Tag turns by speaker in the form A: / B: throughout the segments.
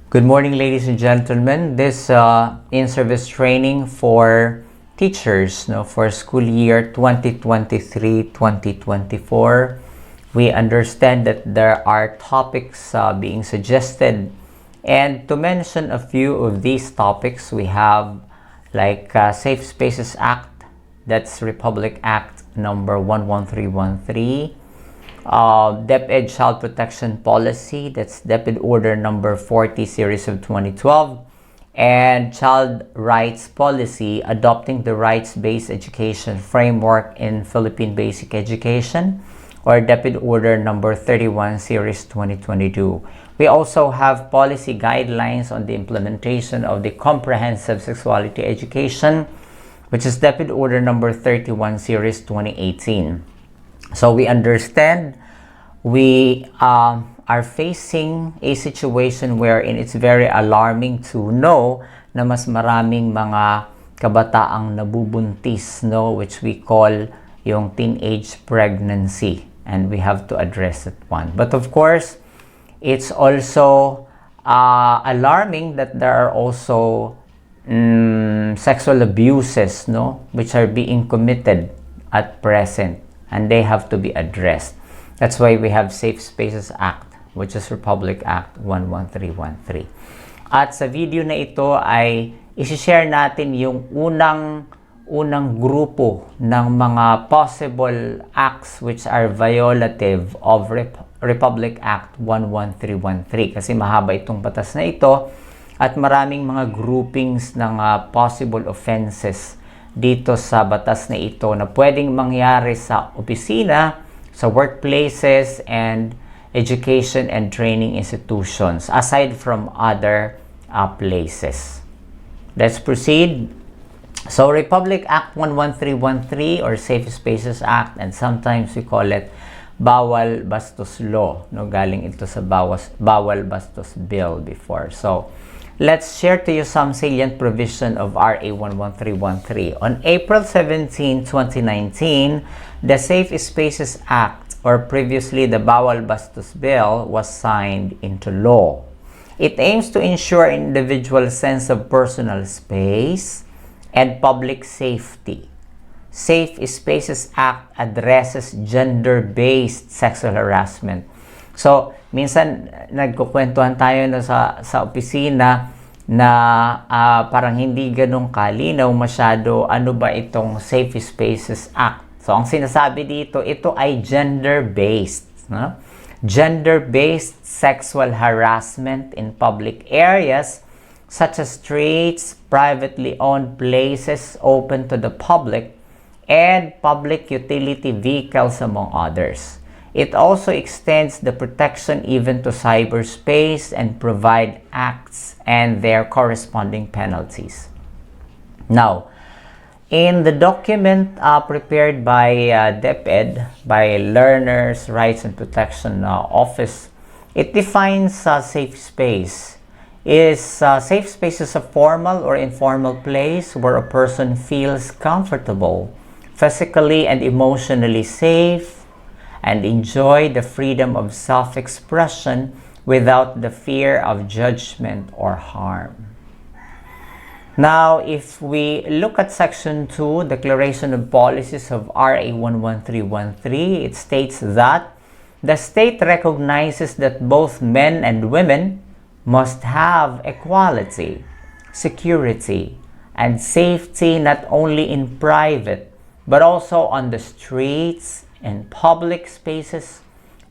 A: Good morning, ladies and gentlemen. This in-service training for teachers for school year 2023-2024. We understand that there are topics being suggested. And to mention a few of these topics, we have like Safe Spaces Act, that's Republic Act number 11313. DepEd Child Protection Policy, that's DepEd Order number 40 series of 2012, and Child Rights Policy, adopting the rights-based education framework in Philippine Basic Education, or DepEd Order number 31 series 2022. We also have policy guidelines on the implementation of the comprehensive sexuality education, which is DepEd Order number 31 series 2018. So we understand we are facing a situation wherein it's very alarming to know na mas maraming mga kabataang nabubuntis, which we call yung teenage pregnancy, and we have to address that one. But of course, it's also alarming that there are also sexual abuses, which are being committed at present, and they have to be addressed. That's why we have Safe Spaces Act, which is Republic Act 11313. At sa video na ito ay isi-share natin yung unang grupo ng mga possible acts which are violative of Republic Act 11313. Kasi mahaba itong batas na ito at maraming mga groupings ng possible offenses dito sa batas na ito na pwedeng mangyari sa opisina, sa workplaces, and education and training institutions, aside from other places. Let's proceed. So, Republic Act 11313 or Safe Spaces Act, and sometimes we call it Bawal Bastos Law. Galing ito sa Bawal Bastos Bill before. So, let's share to you some salient provision of RA 11313. On April 17, 2019, the Safe Spaces Act, or previously the Bawal Bastos Bill, was signed into law. It aims to ensure individual sense of personal space and public safety. Safe Spaces Act addresses gender-based sexual harassment. So, minsan nagkukwentuhan tayo sa opisina na parang hindi ganun kalinaw masyado ano ba itong Safe Spaces Act. So, ang sinasabi dito, ito ay gender-based. Gender-based sexual harassment in public areas such as streets, privately owned places open to the public, and public utility vehicles, among others. It also extends the protection even to cyberspace and provide acts and their corresponding penalties. Now, in the document prepared by DepEd, by Learners' Rights and Protection Office, it defines safe space. Safe space is a formal or informal place where a person feels comfortable, physically and emotionally safe, and enjoy the freedom of self-expression without the fear of judgment or harm. Now, if we look at Section 2, Declaration of Policies of RA 11313, it states that the state recognizes that both men and women must have equality, security, and safety not only in private, but also on the streets, in public spaces,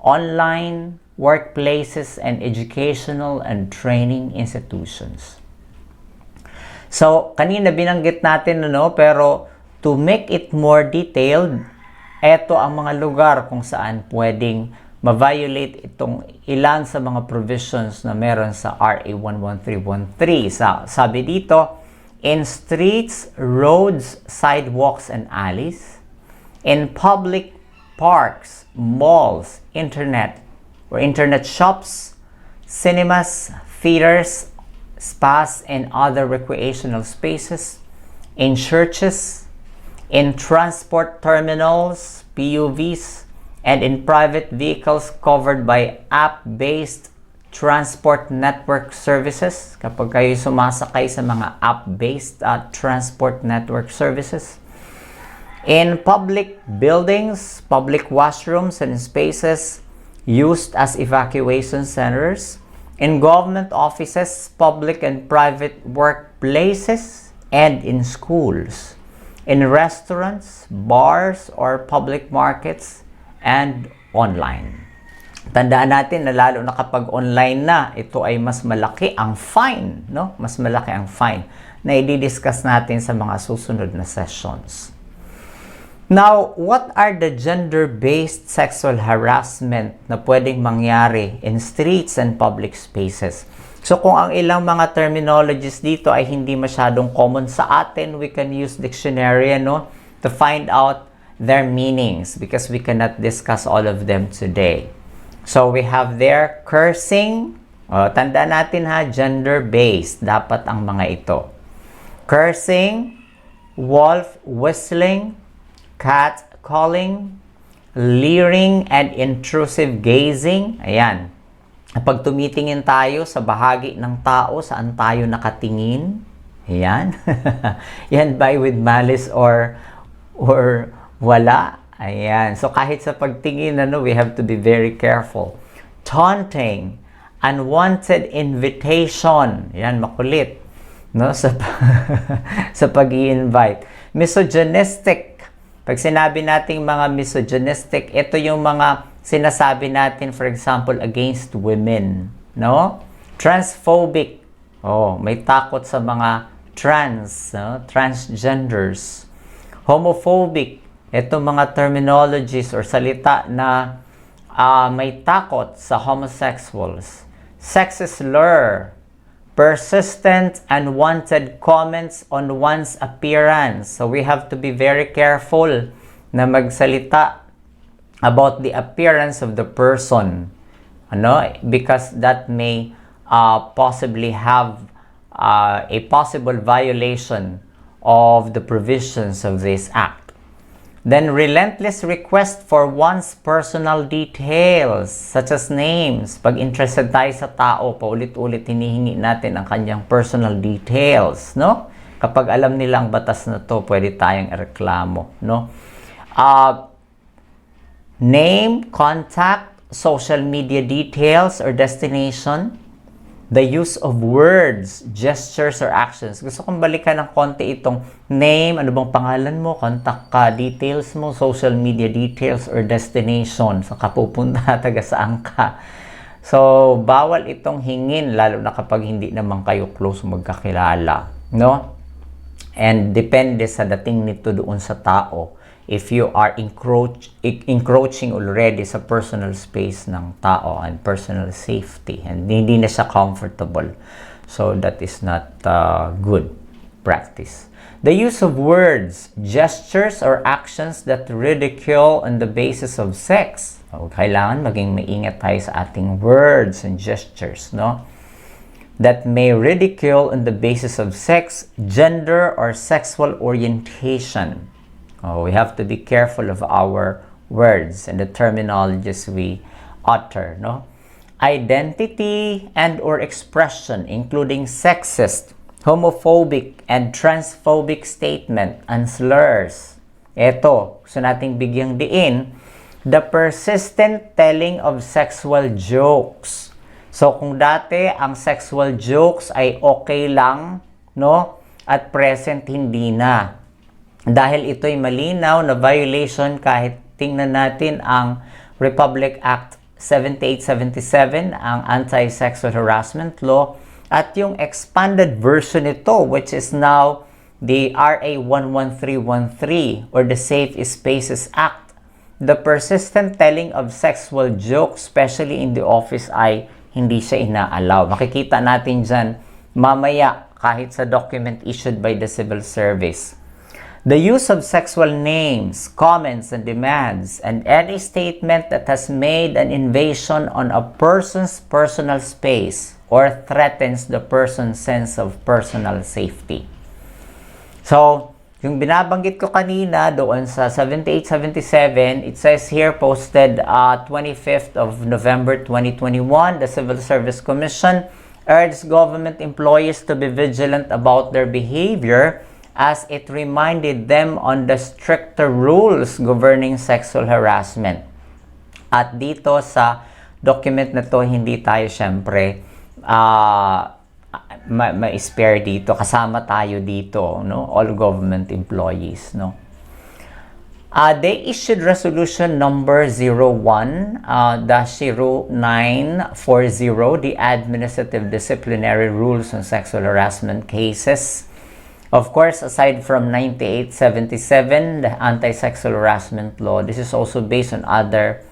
A: online, workplaces, and educational and training institutions. So, kanina binanggit natin, pero to make it more detailed, eto ang mga lugar kung saan pwedeng ma-violate itong ilan sa mga provisions na meron sa RA 11313. Sabi dito, in streets, roads, sidewalks, and alleys, in public parks, malls, internet shops, cinemas, theaters, spas, and other recreational spaces, in churches, in transport terminals, PUVs, and in private vehicles covered by app-based transport network services, kapag kayo sumasakay sa mga app-based transport network services. In public buildings, public washrooms and spaces used as evacuation centers. In government offices, public and private workplaces, and in schools. In restaurants, bars, or public markets, and online. Tandaan natin na lalo na kapag online na, ito ay mas malaki ang fine, no? Mas malaki ang fine na i-discuss natin sa mga susunod na sessions. Now, what are the gender-based sexual harassment na pwedeng mangyari in streets and public spaces? So, kung ang ilang mga terminologies dito ay hindi masyadong common sa atin, we can use dictionary, no, to find out their meanings because we cannot discuss all of them today. So, we have there cursing. Tandaan natin ha, gender-based. Dapat ang mga ito. Cursing, wolf whistling, cat calling, leering and intrusive gazing. Ayan. Pag tumitingin tayo sa bahagi ng tao, saan tayo nakatingin. Ayan. Yan by with malice or wala. Ayan. So, kahit sa pagtingin, we have to be very careful. Taunting, unwanted invitation. Yan, makulit. No? Sa pag-i-invite. Misogynistic. Pag sinabi nating mga misogynistic, ito yung mga sinasabi natin, for example, against women. No? Transphobic. May takot sa mga trans, no? Transgenders. Homophobic. Ito mga terminologies or salita na may takot sa homosexuals. Sexist slur, persistent and unwanted comments on one's appearance. So we have to be very careful na magsalita about the appearance of the person. Because that may possibly have a possible violation of the provisions of this act. Then, relentless request for one's personal details, such as names. Pag interested tayo sa tao, paulit-ulit hinihingi natin ang kanyang personal details, no? Kapag alam nilang batas na to, pwede tayong ireklamo, no? Name, contact, social media details or destination. The use of words, gestures, or actions. Gusto kong balikan ng konti itong name, ano bang pangalan mo, contact details mo, social media details, or destination. So, kapupunta, taga saan ka. So, bawal itong hingin, lalo na kapag hindi naman kayo close magkakilala. No? And depende sa dating nito doon sa tao. If you are encroaching already sa personal space ng tao and personal safety and hindi na siya comfortable. So that is not good practice. The use of words, gestures, or actions that ridicule on the basis of sex. Kailangan maging maingat tayo sa ating words and gestures, no? That may ridicule on the basis of sex, gender, or sexual orientation. We have to be careful of our words and the terminologies we utter, no? Identity and or expression, including sexist, homophobic, and transphobic statement and slurs. Ito, gusto nating bigyang diin, the persistent telling of sexual jokes. So, kung dati ang sexual jokes ay okay lang, no? At present, hindi na. Dahil ito'y malinaw na violation kahit tingnan natin ang Republic Act 7877, ang Anti-Sexual Harassment Law, at yung expanded version nito, which is now the RA 11313 or the Safe Spaces Act. The persistent telling of sexual jokes, especially in the office, ay hindi siya ina-allow. Makikita natin dyan mamaya kahit sa document issued by the Civil Service. The use of sexual names, comments, and demands, and any statement that has made an invasion on a person's personal space or threatens the person's sense of personal safety. So, Yung binabanggit ko kanina doon sa 7877, it says here posted 25th of November 2021, the Civil Service Commission urged government employees to be vigilant about their behavior as it reminded them on the stricter rules governing sexual harassment. At dito sa document na to, hindi tayo syempre ma-spare dito, kasama tayo dito, no? All government employees, no? They issued resolution number 01-0940, the Administrative Disciplinary Rules on Sexual Harassment Cases. Of course, aside from 9877, the Anti-Sexual Harassment Law, this is also based on other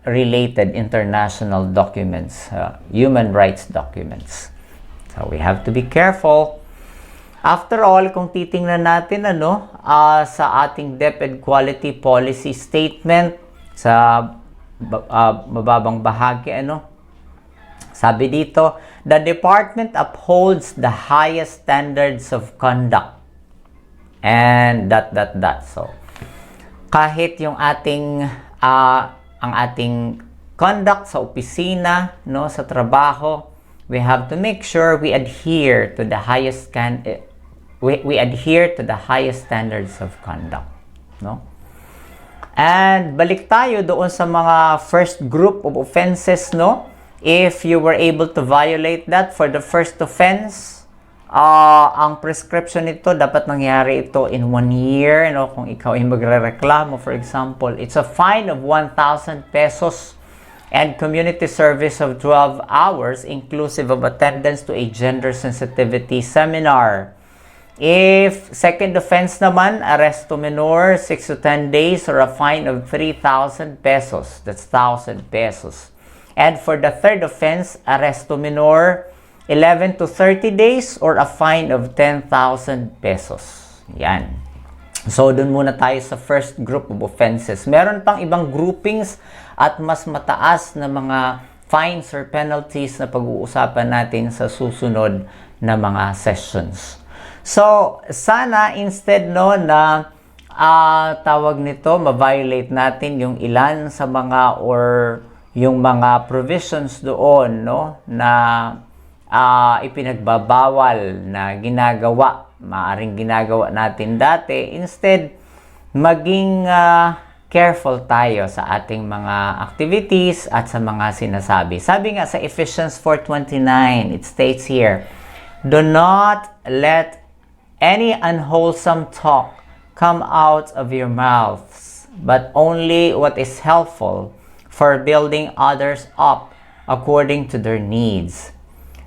A: related international documents, human rights documents. So we have to be careful. After all, kung titingnan natin sa ating DepEd Quality Policy Statement sa mababang bahagi, sabi dito, the department upholds the highest standards of conduct. And ... So, kahit yung ating ang ating conduct sa opisina, sa trabaho, we have to make sure we adhere to the highest we adhere to the highest standards of conduct, And balik tayo doon sa mga first group of offenses, If you were able to violate that for the first offense, ang prescription nito dapat nangyari ito in 1 year, Kung ikaw ay magrereklamo, for example, it's a fine of 1,000 pesos. And community service of 12 hours inclusive of attendance to a gender sensitivity seminar. If second offense naman, arresto minor, 6 to 10 days or a fine of 3,000 pesos. That's 1,000 pesos. And for the third offense, arresto minor, 11 to 30 days or a fine of 10,000 pesos. Yan. So, dun muna tayo sa first group of offenses. Meron pang ibang groupings at mas mataas na mga fines or penalties na pag-uusapan natin sa susunod na mga sessions. So, sana instead na tawag nito, ma-violate natin yung ilan sa mga or yung mga provisions doon, na ipinagbabawal na ginagawa, maaring ginagawa natin dati. Instead, maging careful tayo sa ating mga activities at sa mga sinasabi. Sabi nga sa Ephesians 4:29, it states here, do not let any unwholesome talk come out of your mouths, but only what is helpful for building others up according to their needs,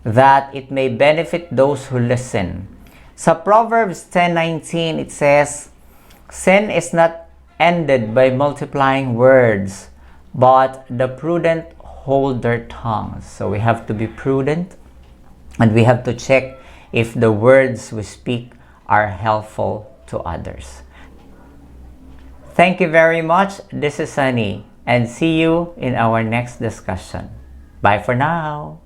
A: that it may benefit those who listen. Sa Proverbs 10:19, it says, sin is not ended by multiplying words, but the prudent hold their tongues. So we have to be prudent, and we have to check if the words we speak are helpful to others. Thank you very much. This is Sunny, and see you in our next discussion. Bye for now.